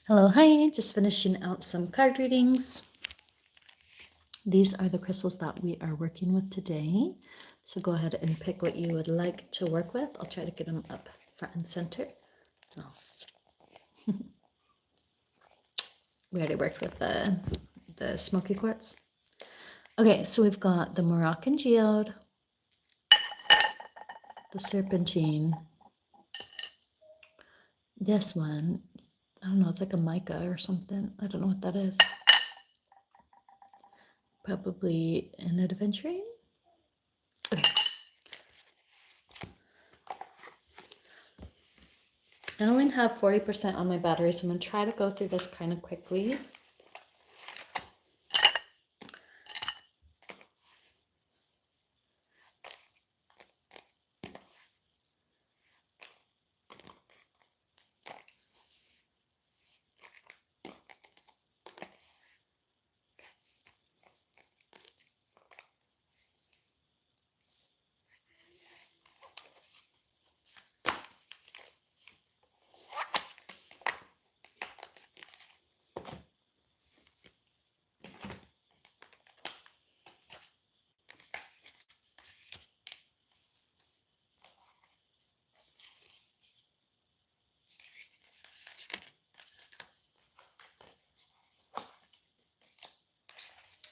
Hello, hi, just finishing out some card readings. These are the crystals that we are working with today. So go ahead and pick what you would like to work with. I'll try to get them up front and center. Oh. We already worked with the smoky quartz. Okay, so we've got the Moroccan geode, the serpentine, this one, I don't know, it's like a mica or something. I don't know what that is. Probably an adventuring. Okay. I only have 40% on my battery, so I'm going to try to go through this kind of quickly.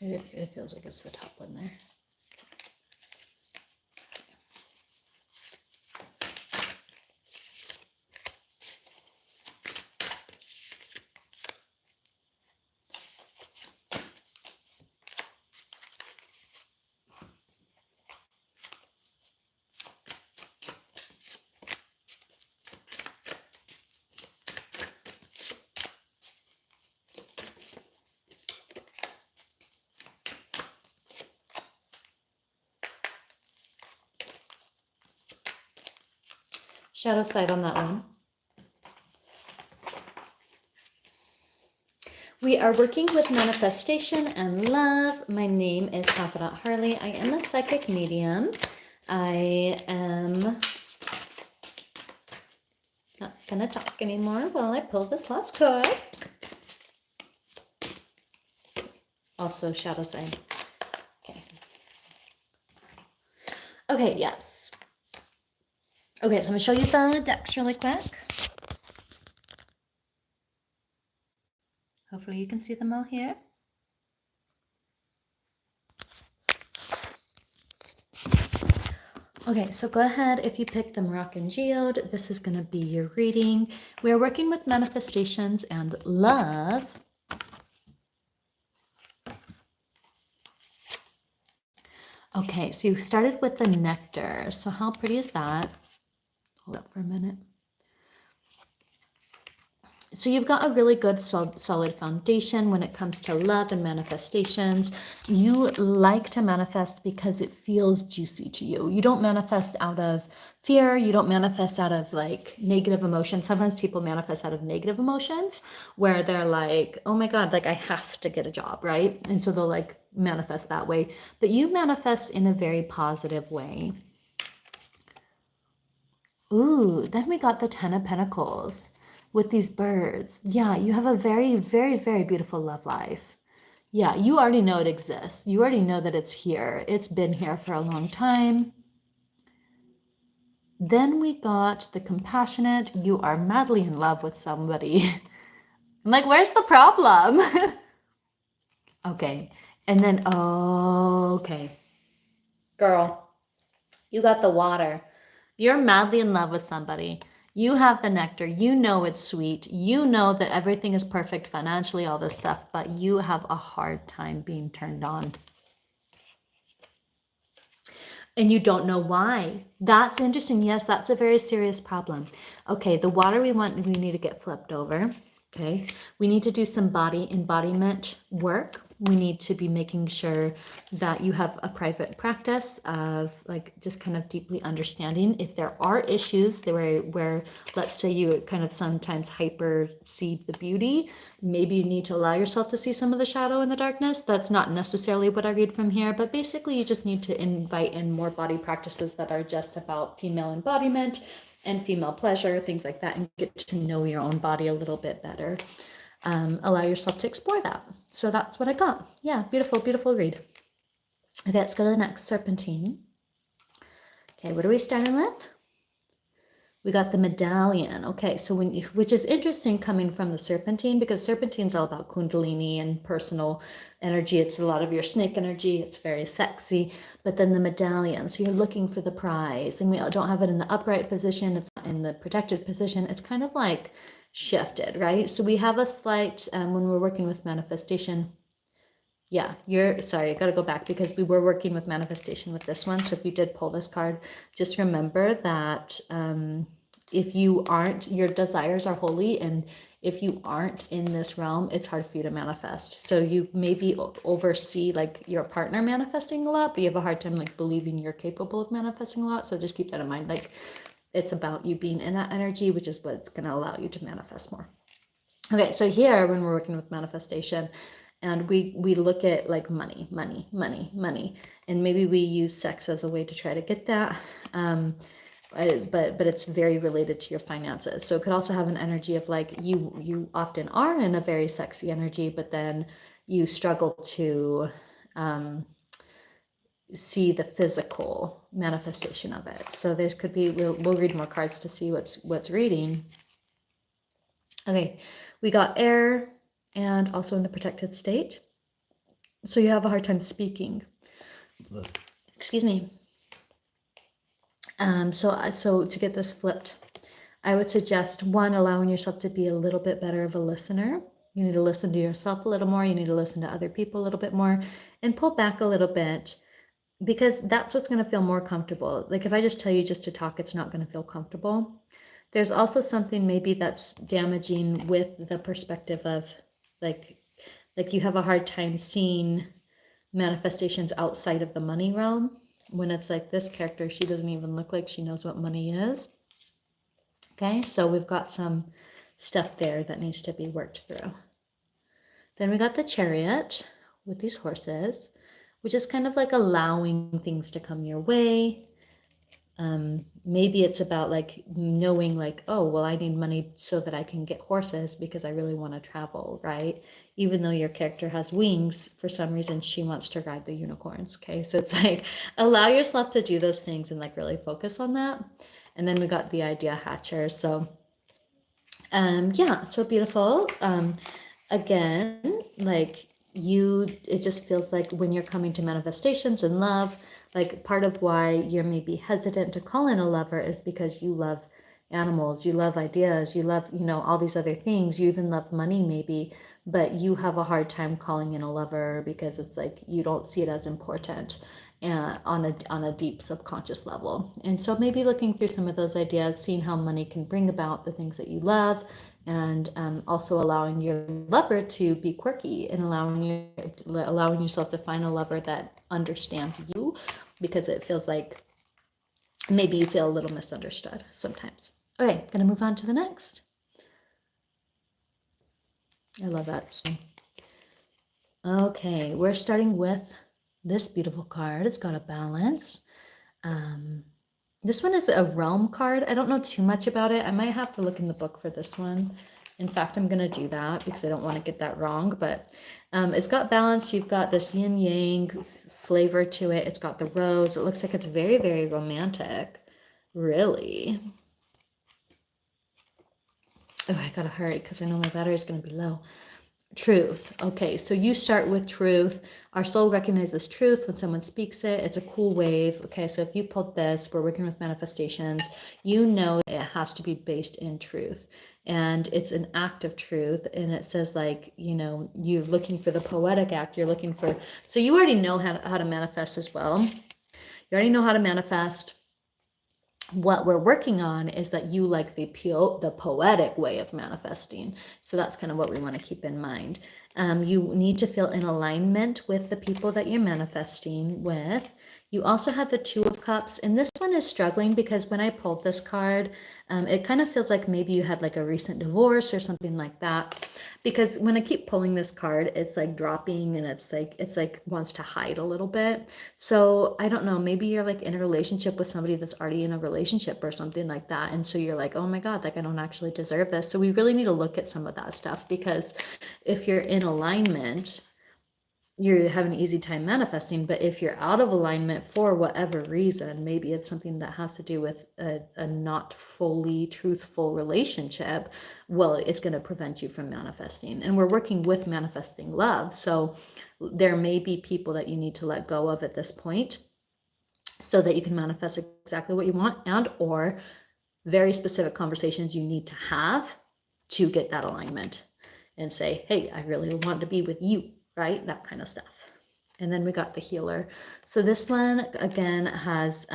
It feels like it's the top one there. Shadow side on that one. We are working with manifestation and love. My name is Confidante Harley. I am a psychic medium. I am not gonna talk anymore while I pull this last card. Also shadow side. Okay. Okay, yes. Okay, so I'm gonna show you the decks really quick. Hopefully you can see them all here. Okay, so go ahead, if you picked the Moroccan geode, this is going to be your reading. We are working with manifestations and love. Okay, so you started with the nectar. So how pretty is that? Hold up for a minute. So you've got a really good solid foundation when it comes to love and manifestations. You like to manifest because it feels juicy to you. You don't manifest out of fear. You don't manifest out of like negative emotions. Sometimes people manifest out of negative emotions where they're like, oh my God, like I have to get a job, right? And so they'll like manifest that way. But you manifest in a very positive way. Ooh, then we got the Ten of Pentacles with these birds. Yeah, you have a very, very, very beautiful love life. Yeah, you already know it exists. You already know that it's here. It's been here for a long time. Then we got the compassionate. You are madly in love with somebody. I'm like, where's the problem? Okay. And then, okay. Girl, you got the water. You're madly in love with somebody. You have the nectar. You know it's sweet. You know that everything is perfect financially, all this stuff, but you have a hard time being turned on. And you don't know why. That's interesting. Yes, that's a very serious problem. Okay, the water we need to get flipped over. Okay, we need to do some body embodiment work. We need to be making sure that you have a private practice of like just kind of deeply understanding if there are issues where let's say you kind of sometimes hyper see the beauty, maybe you need to allow yourself to see some of the shadow and the darkness. That's not necessarily what I read from here, but basically you just need to invite in more body practices that are just about female embodiment and female pleasure, things like that, and get to know your own body a little bit better. Allow yourself to explore that. So that's what I got. Yeah, beautiful, beautiful read. Okay, let's go to the next, Serpentine. Okay, what are we starting with? We got the medallion. Okay, so which is interesting coming from the Serpentine, because Serpentine's all about Kundalini and personal energy. It's a lot of your snake energy. It's very sexy. But then the medallion, so you're looking for the prize, and we don't have it in the upright position. It's not in the protected position. It's kind of like shifted, right? So we have a slight, when we're working with manifestation, yeah, sorry, I got to go back because we were working with manifestation with this one. So if you did pull this card, just remember that if you aren't, your desires are holy, and if you aren't in this realm, it's hard for you to manifest. So you maybe oversee like your partner manifesting a lot, but you have a hard time like believing you're capable of manifesting a lot. So just keep that in mind. Like, it's about you being in that energy, which is what's going to allow you to manifest more. Okay, so here when we're working with manifestation, and we look at like money, and maybe we use sex as a way to try to get that, but it's very related to your finances. So it could also have an energy of like you often are in a very sexy energy, but then you struggle to see the physical manifestation of it. So there could be, we'll read more cards to see what's reading. Okay, we got air, and also in the protected state. So you have a hard time speaking. Excuse me. So to get this flipped, I would suggest, one, allowing yourself to be a little bit better of a listener. You need to listen to yourself a little more. You need to listen to other people a little bit more, and pull back a little bit, because that's what's going to feel more comfortable. Like if I just tell you just to talk, it's not going to feel comfortable. There's also something maybe that's damaging with the perspective of like you have a hard time seeing manifestations outside of the money realm. When it's like this character, she doesn't even look like she knows what money is. Okay, so we've got some stuff there that needs to be worked through. Then we got the Chariot with these horses, which is kind of like allowing things to come your way. Maybe it's about like knowing like, oh, well, I need money so that I can get horses because I really want to travel, right? Even though your character has wings, for some reason she wants to ride the unicorns. Okay, so it's like allow yourself to do those things and like really focus on that. And then we got the idea hatcher. So yeah, so beautiful. Again, like it just feels like when you're coming to manifestations and love, like part of why you're maybe hesitant to call in a lover is because you love animals, you love ideas, you love, all these other things, you even love money maybe, but you have a hard time calling in a lover because it's like you don't see it as important on a deep subconscious level. And so maybe looking through some of those ideas, seeing how money can bring about the things that you love, and also allowing your lover to be quirky, and allowing yourself to find a lover that understands you, because it feels like maybe you feel a little misunderstood sometimes. Okay, gonna move on to the next. I love that. Okay, we're starting with this beautiful card. It's got a balance. This one is a realm card. I don't know too much about it. I might have to look in the book for this one. In fact, I'm going to do that because I don't want to get that wrong. But it's got balance. You've got this yin yang flavor to it. It's got the rose. It looks like it's very, very romantic. Really. Oh, I got to hurry because I know my battery is going to be low. Truth. Okay, so you start with truth. Our soul recognizes truth when someone speaks it. It's a cool wave. Okay, so if you pulled this, we're working with manifestations, you know it has to be based in truth. And it's an act of truth. And it says like, you're looking for the poetic act. You're looking for, so you already know how to manifest as well. You already know how to manifest. What we're working on is that you like the poetic way of manifesting. So that's kind of what we want to keep in mind. You need to feel in alignment with the people that you're manifesting with. You also have the Two of Cups, and this one is struggling because when I pulled this card, it kind of feels like maybe you had like a recent divorce or something like that. Because when I keep pulling this card, it's like dropping and it's like wants to hide a little bit. So I don't know, maybe you're like in a relationship with somebody that's already in a relationship or something like that. And so you're like, oh my God, like I don't actually deserve this. So we really need to look at some of that stuff, because if you're in alignment, you have an easy time manifesting. But if you're out of alignment for whatever reason, maybe it's something that has to do with a not fully truthful relationship, well, it's going to prevent you from manifesting. And we're working with manifesting love. So there may be people that you need to let go of at this point so that you can manifest exactly what you want, and or very specific conversations you need to have to get that alignment and say, hey, I really want to be with you, right? That kind of stuff. And then we got the Healer. So this one, again, has,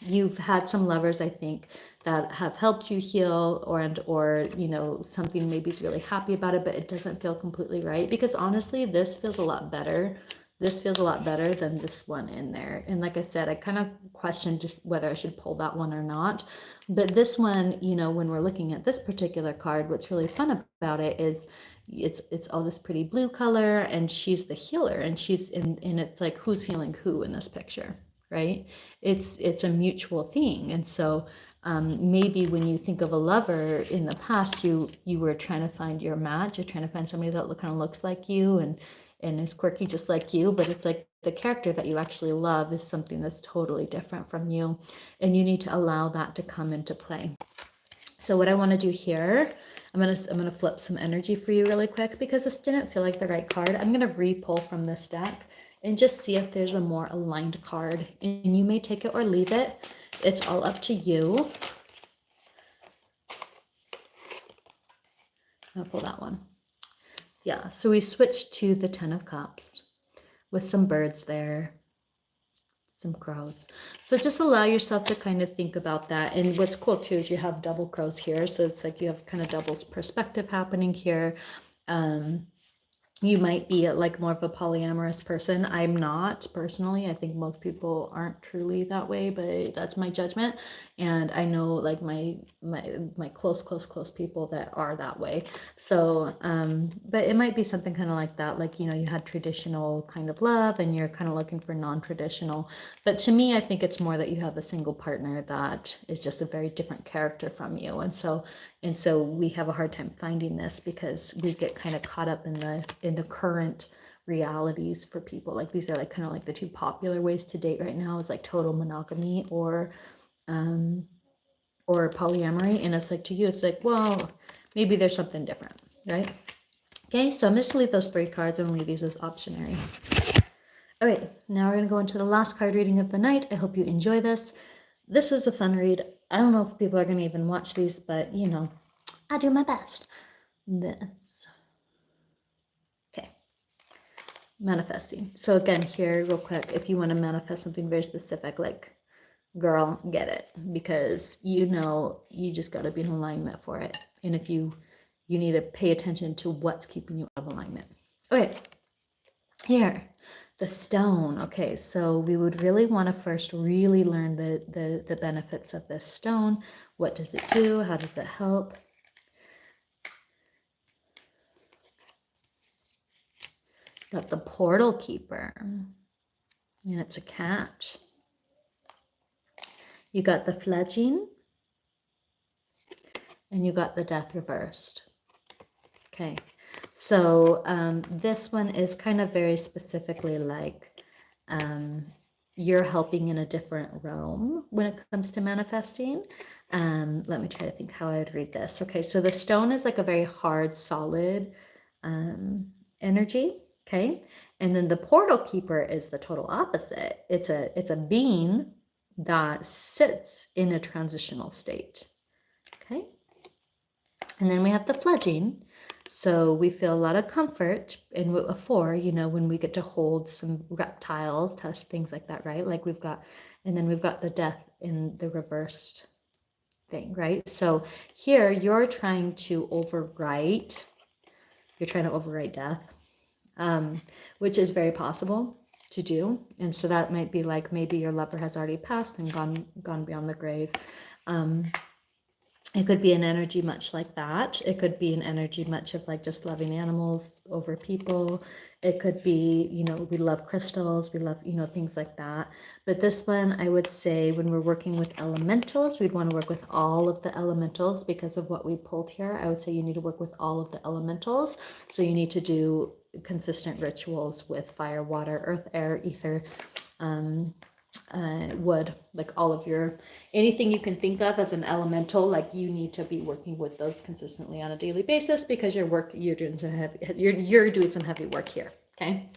you've had some lovers, I think, that have helped you heal, or, you know, something maybe is really happy about it, but it doesn't feel completely right. Because honestly, this feels a lot better. This feels a lot better than this one in there. And like I said, I kind of questioned just whether I should pull that one or not. But this one, you know, when we're looking at this particular card, what's really fun about it is it's all this pretty blue color, and she's the healer, and she's in, and it's like, who's healing who in this picture, right? It's a mutual thing. And so maybe when you think of a lover in the past, you were trying to find your match. You're trying to find somebody that kind of looks like you and is quirky just like you, but it's like the character that you actually love is something that's totally different from you, and you need to allow that to come into play. So what I want to do here, I'm gonna flip some energy for you really quick, because this didn't feel like the right card. I'm gonna re-pull from this deck and just see if there's a more aligned card, and you may take it or leave it. It's all up to you. I'll pull that one. Yeah, so we switched to the Ten of Cups with some birds there, some crows. So just allow yourself to kind of think about that. And what's cool too is you have double crows here. So it's like you have kind of double perspective happening here. You might be like more of a polyamorous person. I'm not personally. I think most people aren't truly that way, but that's my judgment. And I know like my close people that are that way. So, but it might be something kind of like that. Like, you know, you had traditional kind of love and you're kind of looking for non-traditional. But to me, I think it's more that you have a single partner that is just a very different character from you. And so we have a hard time finding this, because we get kind of caught up in the current realities for people. Like these are like kind of like the two popular ways to date right now is like total monogamy or polyamory. And it's like, to you, it's like, well, maybe there's something different, right? Okay, so I'm just gonna leave those 3 cards and leave these as optionary. Okay, now we're gonna go into the last card reading of the night. I hope you enjoy this. This is a fun read. I don't know if people are gonna even watch these, but you know, I do my best. This. Okay. Manifesting. So again, here real quick, if you want to manifest something very specific, like, girl, get it, because you know you just got to be in alignment for it. And if you need to pay attention to what's keeping you out of alignment. Okay. Here, the stone. Okay, so we would really want to first really learn the benefits of this stone. What does it do? How does it help? Got the Portal Keeper, and it's a cat. You got the Fledging, and you got the Death reversed. Okay, so this one is kind of very specifically like you're helping in a different realm when it comes to manifesting. Let me try to think how I would read this. Okay, so the stone is like a very hard, solid energy. Okay, and then the Portal Keeper is the total opposite. It's a being that sits in a transitional state. Okay, and then we have the Fledging. So we feel a lot of comfort in a 4, you know, when we get to hold some reptiles, touch things like that, right? Like we've got, and then we've got the Death in the reversed thing, right? So here you're trying to overwrite death. which is very possible to do. And so that might be like maybe your lover has already passed and gone beyond the grave. It could be an energy much like that. It could be an energy much of like just loving animals over people. It could be, you know, we love crystals, we love, you know, things like that. But this one, I would say when we're working with elementals, we'd want to work with all of the elementals because of what we pulled here. I would say you need to work with all of the elementals. So you need to do consistent rituals with fire, water, earth, air, ether, wood, like all of your, anything you can think of as an elemental, like you need to be working with those consistently on a daily basis because you're doing some heavy, you're doing some heavy work here. Okay.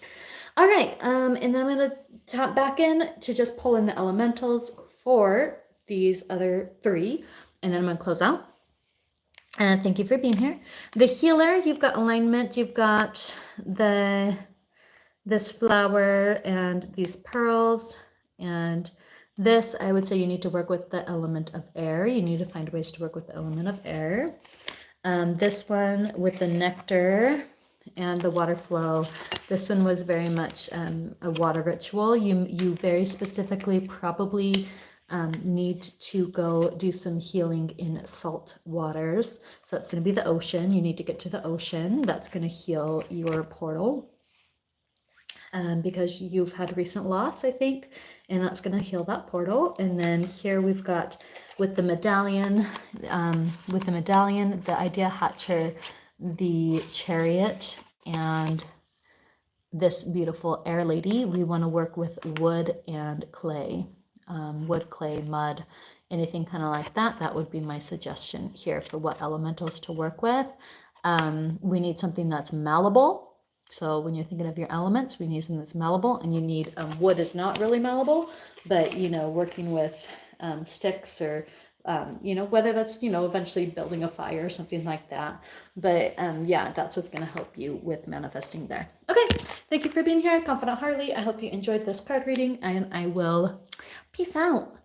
All right. And then I'm going to tap back in to just pull in the elementals for these other three, and then I'm going to close out. And thank you for being here. The healer, you've got alignment, you've got this flower and these pearls. And this, I would say you need to work with the element of air. You need to find ways to work with the element of air. This one with the nectar and the water flow. This one was very much a water ritual. You very specifically probably need to go do some healing in salt waters. So that's going to be the ocean. You need to get to the ocean. That's going to heal your portal. Because you've had recent loss, I think, and that's going to heal that portal. And then here we've got with the medallion, the idea hatcher, the chariot, and this beautiful air lady. We want to work with wood and clay, wood, clay, mud, anything kind of like that. That would be my suggestion here for what elementals to work with. We need something that's malleable. So when you're thinking of your elements, we need something that's malleable, and you need, wood is not really malleable, but, you know, working with sticks or, you know, whether that's, you know, eventually building a fire or something like that. But yeah, that's what's going to help you with manifesting there. Okay, thank you for being here, Confidante Harley. I hope you enjoyed this card reading, and I will peace out.